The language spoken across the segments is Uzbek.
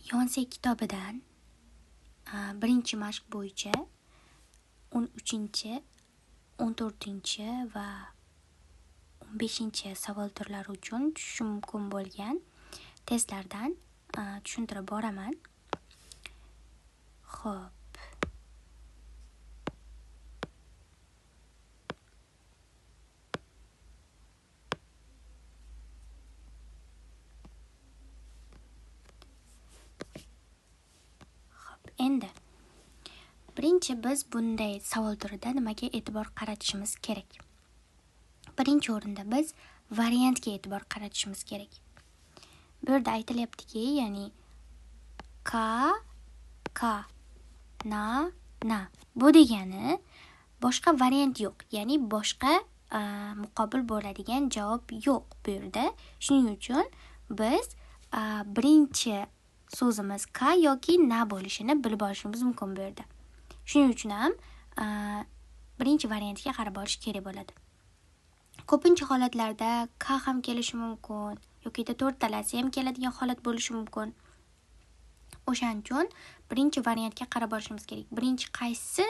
Yonsei kitobidan birinchi mashq bo'yicha 13, 14 va 15 savol turlari uchun tushishi mumkin bo'lgan testlardan tushuntirib boraman. Xo'p. Endi birinchi biz bunday savol turida nimaga e'tibor qaratishimiz kerak? Birinchi o'rinda biz variantga e'tibor qaratishimiz kerak. Bu yerda aytilyaptiki, ya'ni ka, na. Bu degani boshqa variant yo'q. Ya'ni boshqa muqobil bo'ladigan javob yo'q bu yerda. Shuning uchun biz birinchi so'zimiz ka yoki na bo'lishini bilib olishimiz mumkin bu yerda. Shuning uchun ham birinchi variantga qarab olish kerak bo'ladi. Ko'pincha holatlarda ka ham kelishi mumkin, yoki to'rtalasi ham keladigan holat bo'lishi mumkin. O'shaning uchun birinchi variantga qarab olishimiz kerak. Birinchi qaysi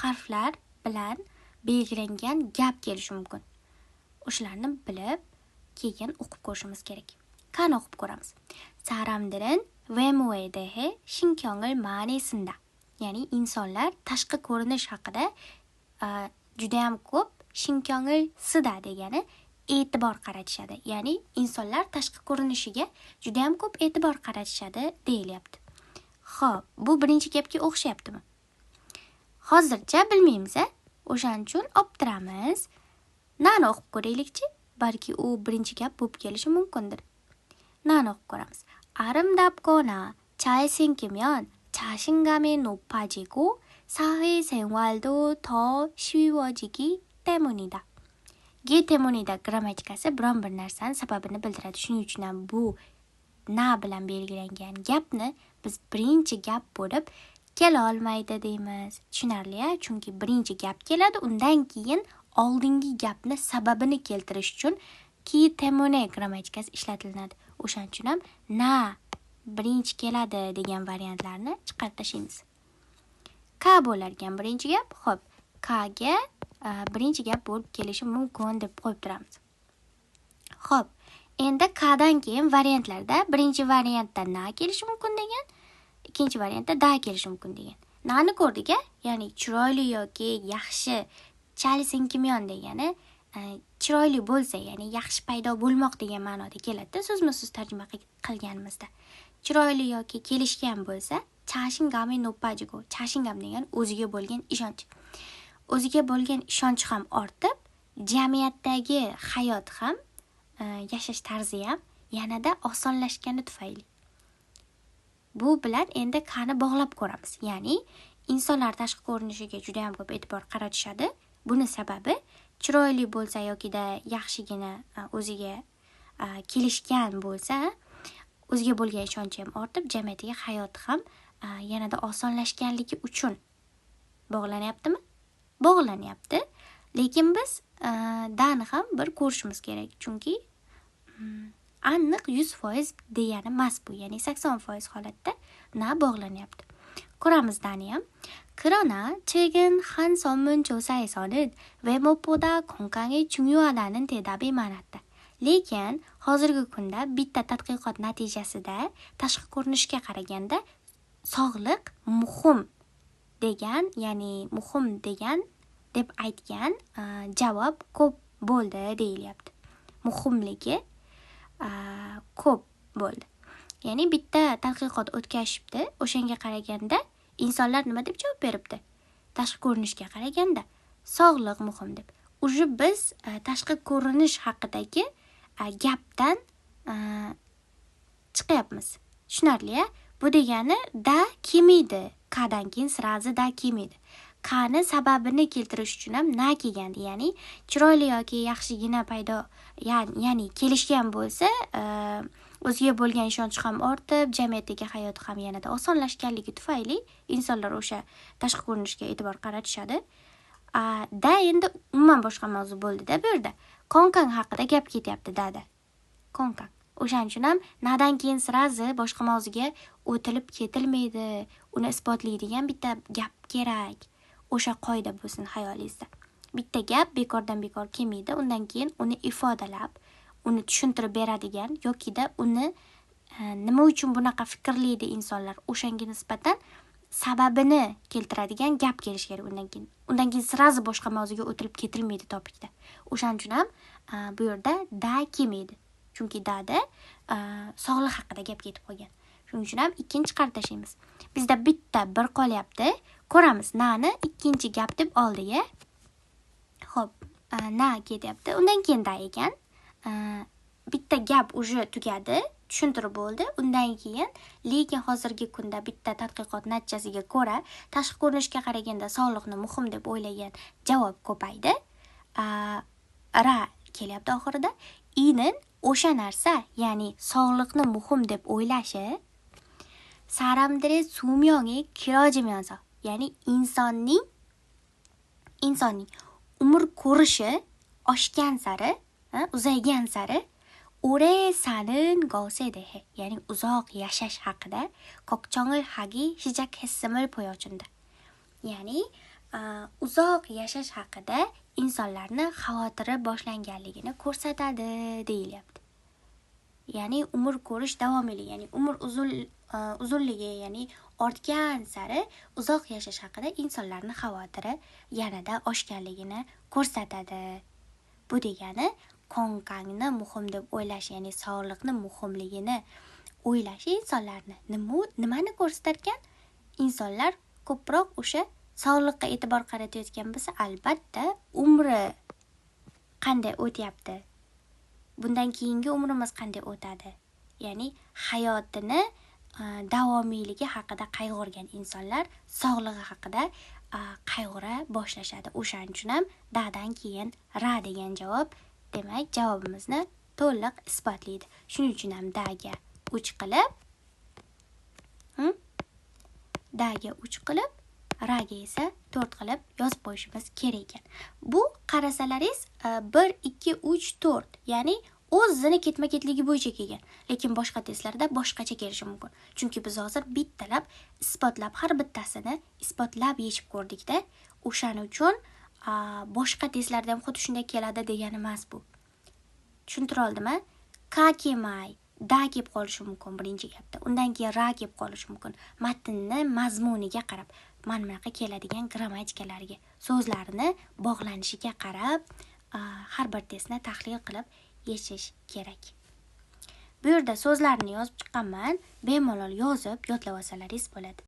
harflar bilan belgilangan gap kelishi mumkin. O'shalarni bilib, keyin o'qib ko'rishimiz kerak. Qani o'qib ko'ramiz. 사람들은 외모에 대해 신경을 많이 쓴다. Ya'ni insonlar tashqi ko'rinish haqida juda ham ko'p 신경을 쓰다 degani e'tibor qaratishadi. Ya'ni insonlar tashqi ko'rinishiga juda ham ko'p e'tibor qaratishadi deyilyapti. Xo'p, bu birinchi gapga o'xshayaptimi? Hozircha bilmaymiz. O'shaning uchun optiramiz. Nani o'qib ko'raylikchi? Balki u birinchi gap bo'lib kelishi mumkindir. Nani o'qib ko'ramiz. 아름답거나 잘생기면 자신감이 높아지고 사회생활도 더 쉬워지기 때문이다. Ge 때문이다 grammatikasi biron bir narsani sababini bildiradi. Shuning uchun ham bu na bilan belgilangan gapni biz birinchi gap bo'lib kela olmaydi deymiz. Tushunarli-a? Chunki birinchi gap keladi, undan keyin oldingi gapni sababini keltirish uchun ki temune grammatikasi ishlatiladi. O'shaning uchun ham na birinchi keladi degan variantlarni chiqarib tashlaymiz. Ka bo'larkan birinchi gap. Xo'p, ka ga birinchi gap bo'lib kelishi mumkin deb qo'yib turamiz. Xo'p, endi kadan keyin variantlarda birinchi variantda na kelishi mumkin degan, ikkinchi variantda da kelishi mumkin degan. Nani ko'rdik-a? Ya'ni chiroyli yoki yaxshi, chalsinkimyon degani chiroyli bo'lsa, ya'ni yaxshi paydo bo'lmoq degan ma'noda keladi. So'zma-so'z tarjima qilganimizda. Chiroyli yoki kelishgan bo'lsa, 자신감이 높아지고, 자신감 degani o'ziga bo'lgan ishonch. O'ziga bo'lgan ishonch ham ortib, jamiyatdagi hayot ham, yashash tarzi ham yanada osonlashgani tufayli. Bu bilan endi qani bog'lab ko'ramiz. Ya'ni insonlar tashqi ko'rinishiga juda ham ko'p e'tibor qaratishadi. Buni sababi chiroyli bo'lsa yokida yaxshigina o'ziga kelishgan bo'lsa, o'ziga bo'lgan ishonchi ham ortib, jamiyatdagi hayot ham yanada osonlashganligi uchun bog'lanyaptimi? Bog'lanyapti. Lekin biz dani ham bir ko'rishimiz kerak. Chunki aniq 100% degani emas bu. Ya'ni 80% holatda na bog'lanyapti. ko'ramiz dani ham. 그러나 최근 한 설문조사에서는 외모보다 건강이 중요하다는 대답이 많았다. Lekin hozirgi kunda bitta tadqiqot natijasida tashqi ko'rinishga qaraganda sog'liq muhim degan, ya'ni muhim degan deb aytgan javob ko'p bo'ldi deyilyapti. Muhimligi ko'p bo'ldi. Ya'ni bitta tadqiqot o'tkazishibdi. O'shanga qaraganda insonlar nima deb javob beribdi? Tashqi ko'rinishga qaraganda sog'liq muhim deb. Uje biz tashqi ko'rinish haqidagi gapdan chiqyapmiz. Tushunarli-a? Bu degani da kelmaydi. Kadan keyin srazi da kelmaydi. Kani sababini keltirish uchun ham na kelgandi. Ya'ni chiroyli yoki yaxshigina paydo, ya'ni kelishgan bo'lsa, o'ziga bo'lgan ishonch ham ortib, jamiyatdagi hayot ham yanada osonlashganligi tufayli insonlar o'sha tashqi ko'rinishga e'tibor qaratishadi. Da endi umuman boshqa mavzu bo'ldi-da bu yerda. Konkan haqida gap ketyapti dada. Konkan. O'shaning uchun ham nadan keyin sirazi boshqa mavzuga o'tilib ketilmaydi. Uni isbotlaydigan bitta gap kerak. O'sha qoida bo'lsin xayolingizda. Bitta gap bekordan bekor kelmaydi. Undan keyin uni ifodalab, uni tushuntirib beradigan yokida uni nima uchun bunaqa fikrlaydi insonlar, o'shanga nisbatan sababini keltiradigan gap kelish kerak undan keyin. Undan keyin sirazi boshqa mavzuga o'tilib ketilmaydi topikda. O'shaning uchun ham bu yerda da kelmaydi. Chunki dada sog'liq haqida gap ketib qolgan. Shuning uchun ham ikkinchi chiqarib tashlaymiz. Bizda bitta bir qolyapti. Ko'ramiz nani ikkinchi gap deb oldiga. Xo'p, na ketyapti. Undan keyin da ekan. Bitta gap уже tugadi, tushuntirib bo'ldi. Undan keyin lekin hozirgi kunda bitta tadqiqot natijasiga ko'ra, tashqi ko'rinishga qaraganda sog'liqni muhim deb o'ylagan javob ko'paydi. Ra kelyapti oxirida. Inin o'sha narsa, ya'ni sog'liqni muhim deb o'ylashi 사람들의 수명이 길어지면서, ya'ni insonning umr ko'rishi oshgan sari, uzaygan sari 오래 사는 것에 대해, ya'ni uzoq yashash haqida 걱정을 하기 시작했음을 보여준다. Ya'ni uzoq yashash haqida insonlarni xavotiri boshlanganligini ko'rsatadi deyilyapti. Ya'ni umr ko'rish davomiyligi, ya'ni umr uzunligi, ya'ni ortgan sari uzoq yashash haqida insonlarni xavotiri yanada oshganligini ko'rsatadi. Bu degani konqangni muhim deb o'ylash, ya'ni sog'liqni muhimligini o'ylashi insonlarni nimani ko'rsatar ekan? Insonlar ko'proq o'sha sog'liqqa e'tibor qaratayotgan bo'lsa, albatta umri qanday o'tyapti? Bundan keyingi umrimiz qanday o'tadi? Ya'ni hayotini davomiyligi haqida qayg'urgan insonlar sog'lig'i haqida qayg'ura boshlashadi. O'shaning uchun ham dadan keyin ra degan javob, demak, javobimizni to'liq isbotlaydi. Shuning uchun ham daga 3 qilib, daga 3 qilib, raga esa 4 qilib yozib qo'yishimiz kerak ekan. Bu qarasalaringiz 1 2 3 4, ya'ni o'zini ketma-ketligi bo'yicha kelgan. Lekin boshqa testlarda boshqacha kelishi mumkin. Chunki biz hozir bittalab isbotlab, har bittasini isbotlab yechib ko'rdik-da. O'shaning uchun boshqa testlarda ham xuddi shunday keladi degani emas bu. Tushuntira oldimmi? Ka kelmay, da kelib qolishi mumkin birinchi gapda. Undan keyin ra kelib qolishi mumkin. Matnni mazmuniga qarab, mana bunaqa keladigan grammatikalarga, so'zlarni bog'lanishiga qarab, har bir testni tahlil qilib yechish kerak. Bu yerda so'zlarni yozib chiqqanman. Bemalol yozib yodlab olsalaringiz bo'ladi.